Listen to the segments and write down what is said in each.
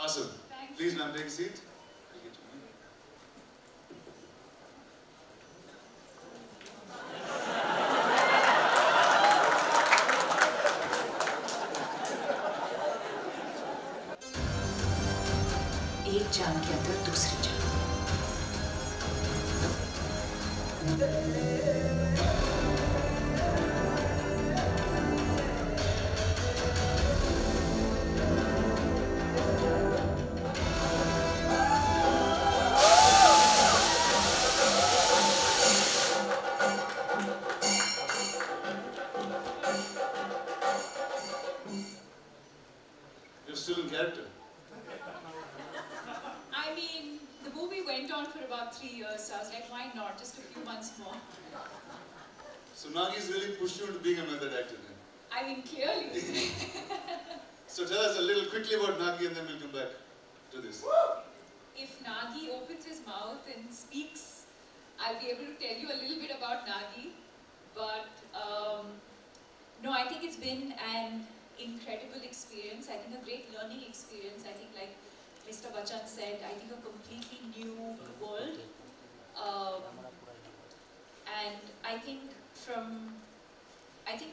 Awesome. Please, ma'am, take a seat. एक जान के अंदर दूसरी जान। You're still in character. I mean, the movie went on for about 3 years, so I was like, why not? Just a few months more. So Nagi's really pushed you into being a method actor then. I mean, clearly. So tell us a little quickly about Nagi and then we'll come back to this. If Nagi opens his mouth and speaks, I'll be able to tell you a little bit about Nagi. But no, I think it's been an incredible experience. I think a great learning experience. I think, like Mr. Bachchan said, I think a completely new world. And I think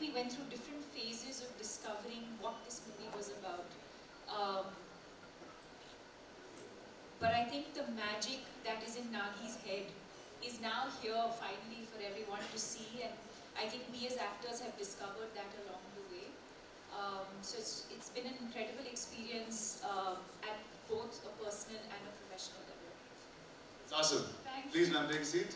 we went through different phases of discovering what this movie was about. But I think the magic that is in Nagi's head is now here finally for everyone to see, and I think we as actors have discovered that along the way. So it's been an incredible experience at both a personal and a professional level. It's awesome. Thank you. Please, ma'am, take a seat.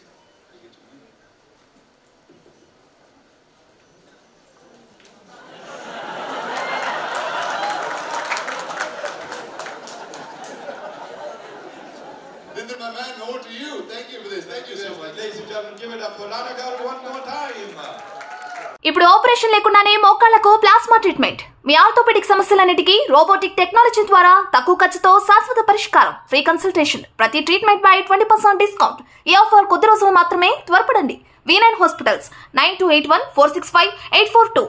Nindin, my man, over to you. Thank you for this. Thank you so much. Ladies and gentlemen, give it up for Nana Garu one more time. ఇప్పుడు operation లేకుండానే మోకాళ్లకు plasma treatment. మీ orthopaedic సమస్యలన్నిటికీ robotic technology ద్వారా తక్కువ ఖర్చుతో శాశ్వత పరిష్కారం. Free consultation. ప్రతి treatment పై 20% discount. ఈ ఆఫర్ కొద్ది రోజులు మాత్రమే. త్వరపడండి. V9 hospitals 9281465842.